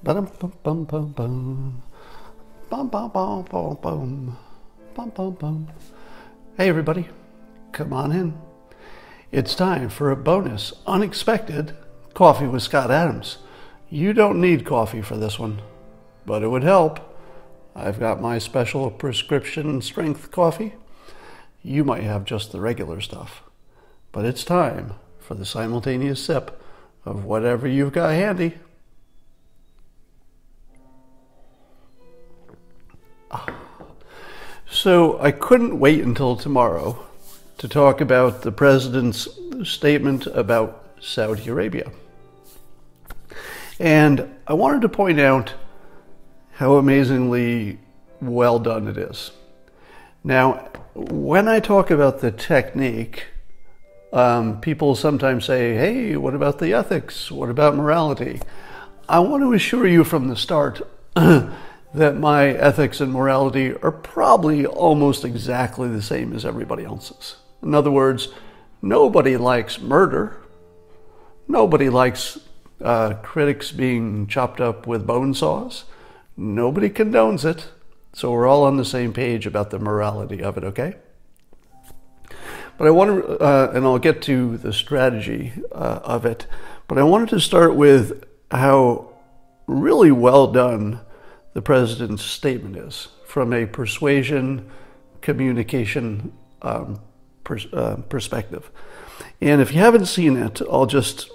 Ba-dum-bum-bum-bum-bum. Bum-bum-bum-bum-bum. Bum-bum-bum. Hey everybody, come on in. It's time for a bonus, unexpected Coffee with Scott Adams. You don't need coffee for this one, but it would help. I've got my special prescription strength coffee. You might have just the regular stuff, but it's time for the simultaneous sip of whatever you've got handy. So I couldn't wait until tomorrow to talk about the president's statement about Saudi Arabia. And I wanted to point out how amazingly well done it is. Now, when I talk about the technique, people sometimes say, hey, what about the ethics? What about morality? I want to assure you from the start that my ethics and morality are probably almost exactly the same as everybody else's. In other words, nobody likes murder. Nobody likes critics being chopped up with bone saws. Nobody condones it. So we're all on the same page about the morality of it, okay? But I want to, and I'll get to the strategy of it, but I wanted to start with how really well done the president's statement is from a persuasion, communication perspective. And if you haven't seen it, I'll just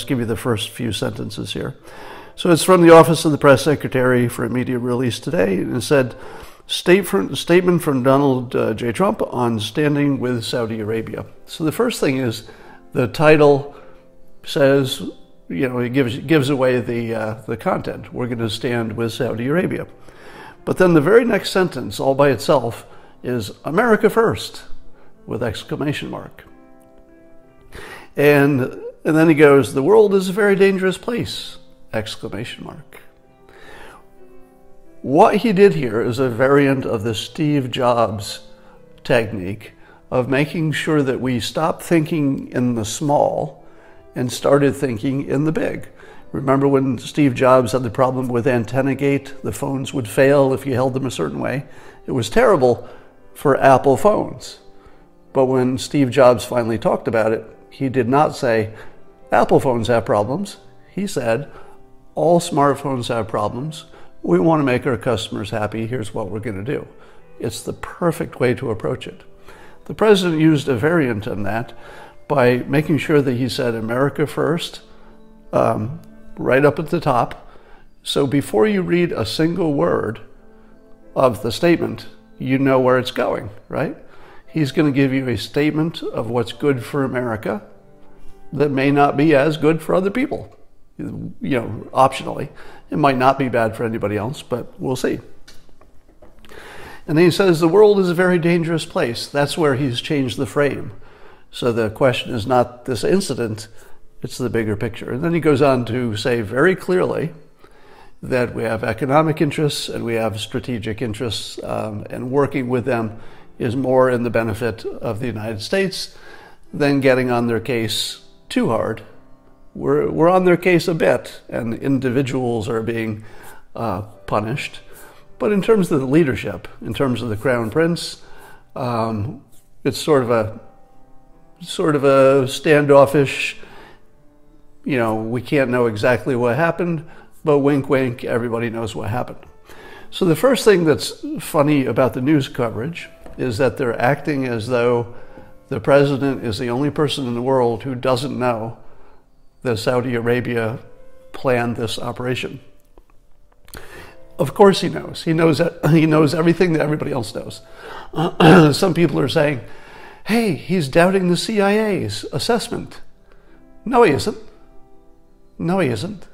give you the first few sentences here. So it's from the Office of the Press Secretary for a media release today, and it said, statement from Donald J. Trump on standing with Saudi Arabia. So the first thing is the title says, you know, it gives away the content. We're going to stand with Saudi Arabia. But then the very next sentence, all by itself, is America first, with exclamation mark. And then he goes, the world is a very dangerous place, exclamation mark. What he did here is a variant of the Steve Jobs technique of making sure that we stopped thinking in the small and started thinking in the big. Remember when Steve Jobs had the problem with antenna gate? The phones would fail if you held them a certain way. It was terrible for Apple phones. But when Steve Jobs finally talked about it, he did not say, Apple phones have problems. He said, all smartphones have problems. We want to make our customers happy. Here's what we're going to do. It's the perfect way to approach it. The president used a variant on that by making sure that he said America first, right up at the top. So before you read a single word of the statement, you know where it's going, right? He's going to give you a statement of what's good for America that may not be as good for other people. You know, optionally. It might not be bad for anybody else, but we'll see. And then he says the world is a very dangerous place. That's where he's changed the frame. So the question is not this incident, it's the bigger picture. And then he goes on to say very clearly that we have economic interests and we have strategic interests, and working with them is more in the benefit of the United States than getting on their case too hard. We're on their case a bit, and individuals are being punished. But in terms of the leadership, in terms of the Crown Prince, it's sort of a standoffish, you know, we can't know exactly what happened, but wink, wink, everybody knows what happened. So the first thing that's funny about the news coverage is that they're acting as though the president is the only person in the world who doesn't know that Saudi Arabia planned this operation. Of course he knows. He knows everything that everybody else knows. Some people are saying, hey, he's doubting the CIA's assessment. No, he isn't. No, he isn't.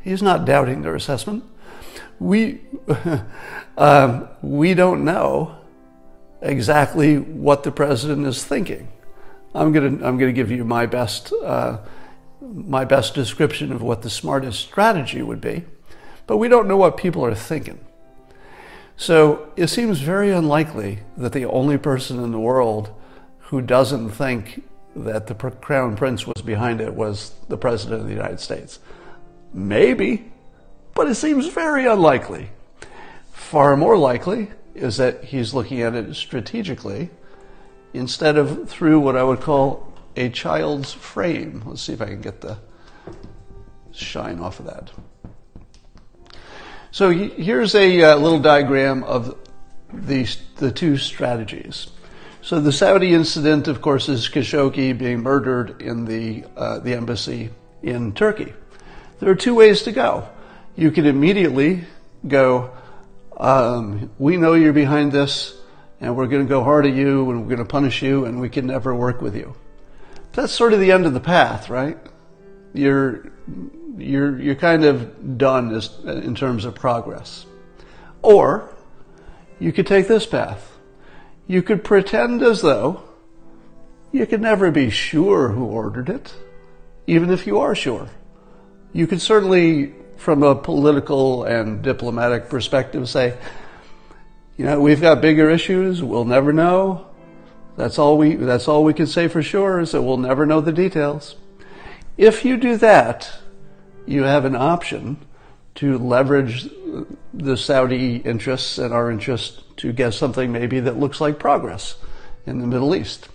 He's not doubting their assessment. We don't know exactly what the president is thinking. I'm gonna give you my best description of what the smartest strategy would be, but we don't know what people are thinking. So it seems very unlikely that the only person in the world who doesn't think that the Crown Prince was behind it was the President of the United States. Maybe, but it seems very unlikely. Far more likely is that he's looking at it strategically instead of through what I would call a child's frame. Let's see if I can get the shine off of that. So here's a little diagram of the two strategies. So the Saudi incident, of course, is Khashoggi being murdered in the embassy in Turkey. There are two ways to go. You can immediately go, we know you're behind this, and we're going to go hard at you, and we're going to punish you, and we can never work with you. That's sort of the end of the path, right? You're kind of done in terms of progress. Or you could take this path. You could pretend as though you could never be sure who ordered it, even if you are sure. You could certainly, from a political and diplomatic perspective, say, we've got bigger issues, we'll never know. That's all we can say for sure, is that we'll never know the details. If you do that, you have an option to leverage the Saudi interests and our interests to get something maybe that looks like progress in the Middle East.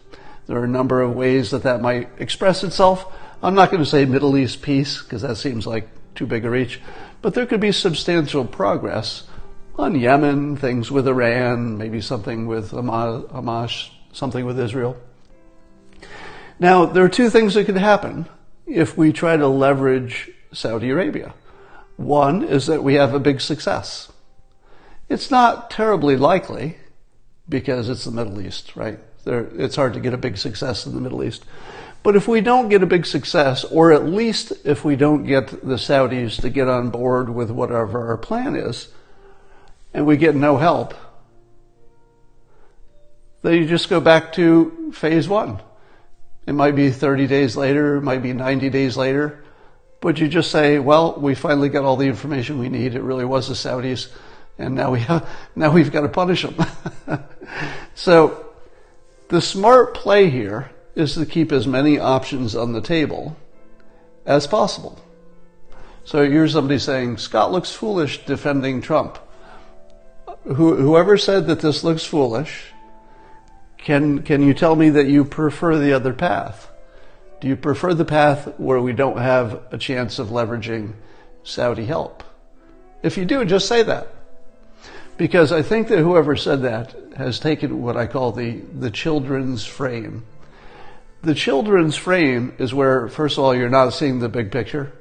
There are a number of ways that might express itself. I'm not going to say Middle East peace, because that seems like too big a reach, but there could be substantial progress on Yemen, things with Iran, maybe something with Hamas, something with Israel. Now, there are two things that could happen if we try to leverage Saudi Arabia. One is that we have a big success. It's not terribly likely because it's the Middle East, right? It's hard to get a big success in the Middle East. But if we don't get a big success, or at least if we don't get the Saudis to get on board with whatever our plan is, and we get no help, then you just go back to phase one. It might be 30 days later, it might be 90 days later, but you just say, well, we finally got all the information we need. It really was the Saudis, and now we've got to punish them. So the smart play here is to keep as many options on the table as possible. So here's somebody saying, Scott looks foolish defending Trump. Whoever said that this looks foolish, can you tell me that you prefer the other path? Do you prefer the path where we don't have a chance of leveraging Saudi help? If you do, just say that. Because I think that whoever said that has taken what I call the children's frame. The children's frame is where, first of all, you're not seeing the big picture.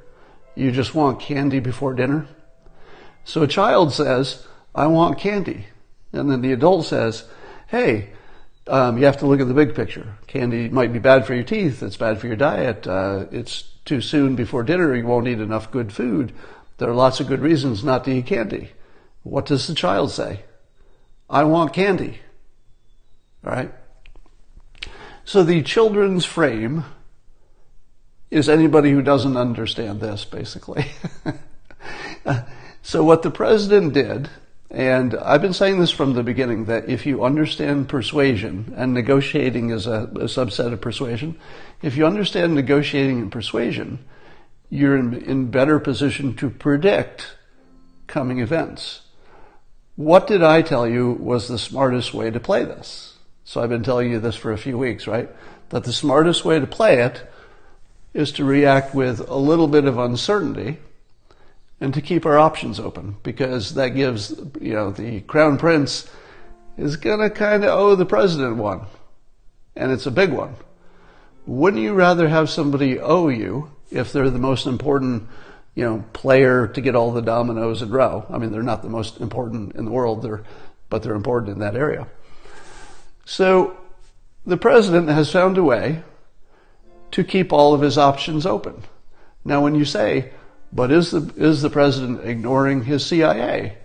You just want candy before dinner. So a child says, I want candy. And then the adult says, hey, you have to look at the big picture. Candy might be bad for your teeth. It's bad for your diet. It's too soon before dinner. You won't eat enough good food. There are lots of good reasons not to eat candy. What does the child say? I want candy. All right? So the children's frame is anybody who doesn't understand this, basically. So what the president did, and I've been saying this from the beginning, that if you understand persuasion, and negotiating is a subset of persuasion, if you understand negotiating and persuasion, you're in better position to predict coming events. What did I tell you was the smartest way to play this? So I've been telling you this for a few weeks, right? That the smartest way to play it is to react with a little bit of uncertainty and to keep our options open, because that gives, the crown prince is going to kind of owe the president one, and it's a big one. Wouldn't you rather have somebody owe you if they're the most important, player to get all the dominoes in a row? I mean, they're not the most important in the world, but they're important in that area. So the president has found a way to keep all of his options open. Now, when you say, but is the president ignoring his CIA?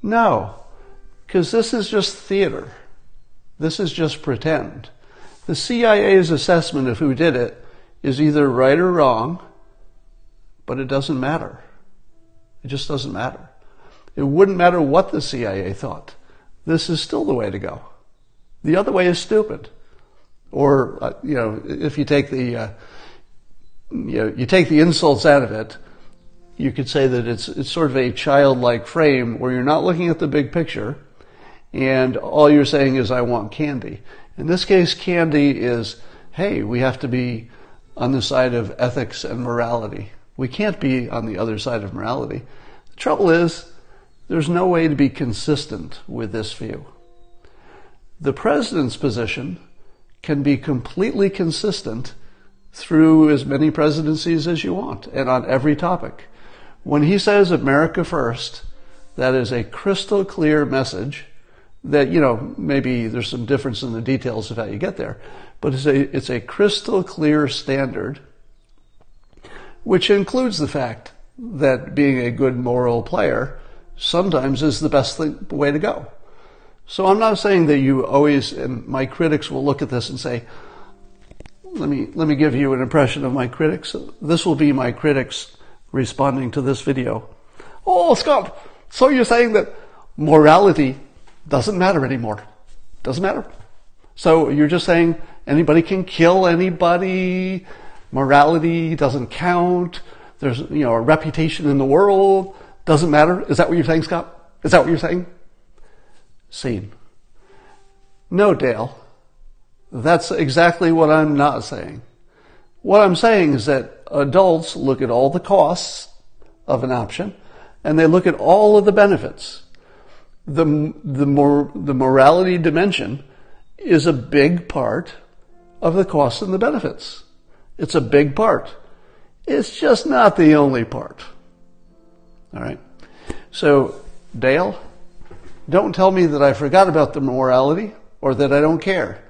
No, because this is just theater. This is just pretend. The CIA's assessment of who did it is either right or wrong, but it doesn't matter. It just doesn't matter. It wouldn't matter what the CIA thought. This is still the way to go. The other way is stupid. Or, if you take you take the insults out of it, you could say that it's sort of a childlike frame where you're not looking at the big picture and all you're saying is, I want candy. In this case, candy is, hey, we have to be on the side of ethics and morality. We can't be on the other side of morality. The trouble is, there's no way to be consistent with this view. The president's position can be completely consistent through as many presidencies as you want and on every topic. When he says America first, that is a crystal clear message that, maybe there's some difference in the details of how you get there, but it's a crystal clear standard, which includes the fact that being a good moral player sometimes is the best way to go. So I'm not saying that you always, and my critics will look at this and say, let me give you an impression of my critics. This will be my critics responding to this video. Oh, Scott, so you're saying that morality doesn't matter anymore. Doesn't matter. So you're just saying anybody can kill anybody. Morality doesn't count. There's, a reputation in the world. Doesn't matter. Is that what you're saying, Scott? Is that what you're saying? Scene. No, Dale. That's exactly what I'm not saying. What I'm saying is that adults look at all the costs of an option and they look at all of the benefits. The morality dimension is a big part of the costs and the benefits. It's a big part. It's just not the only part. All right. So, Dale, don't tell me that I forgot about the morality or that I don't care.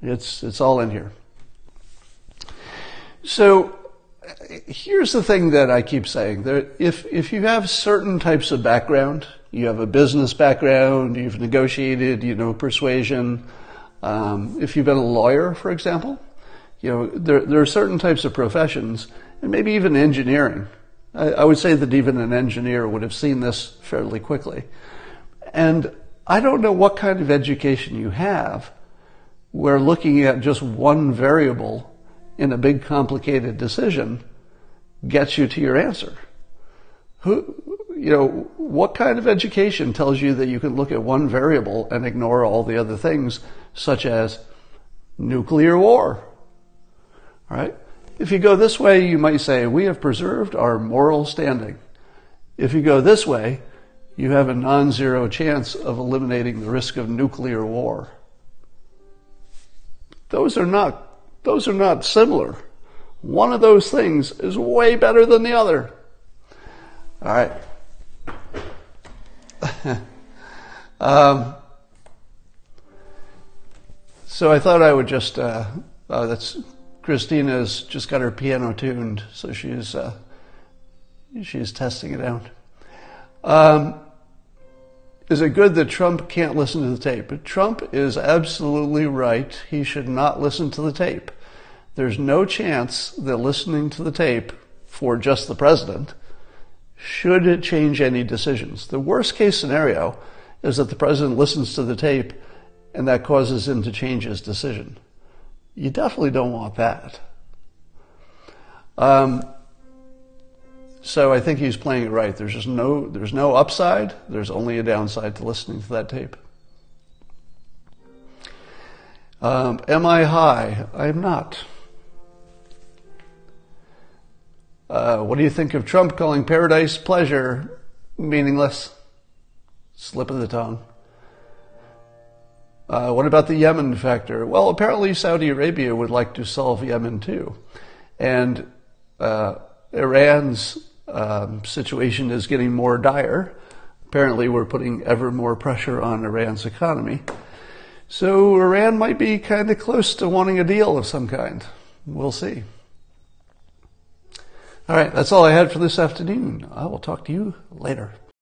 It's all in here. So here's the thing that I keep saying. If you have certain types of background, you have a business background, you've negotiated, persuasion. If you've been a lawyer, for example, there are certain types of professions, and maybe even engineering. I would say that even an engineer would have seen this fairly quickly. And I don't know what kind of education you have where looking at just one variable in a big complicated decision gets you to your answer. What kind of education tells you that you can look at one variable and ignore all the other things, such as nuclear war? All right? If you go this way, you might say, we have preserved our moral standing. If you go this way, you have a non-zero chance of eliminating the risk of nuclear war. Those are not similar. One of those things is way better than the other. All right. So I thought I would just, Christina's just got her piano tuned, so she's testing it out. Is it good that Trump can't listen to the tape? But Trump is absolutely right. He should not listen to the tape. There's no chance that listening to the tape for just the president should change any decisions. The worst case scenario is that the president listens to the tape and that causes him to change his decision. You definitely don't want that. So I think he's playing it right. There's no upside. There's only a downside to listening to that tape. Am I high? I am not. What do you think of Trump calling paradise pleasure meaningless? Slip of the tongue. What about the Yemen factor? Well, apparently Saudi Arabia would like to solve Yemen too. And Iran's situation is getting more dire. Apparently we're putting ever more pressure on Iran's economy. So Iran might be kind of close to wanting a deal of some kind. We'll see. All right, that's all I had for this afternoon. I will talk to you later.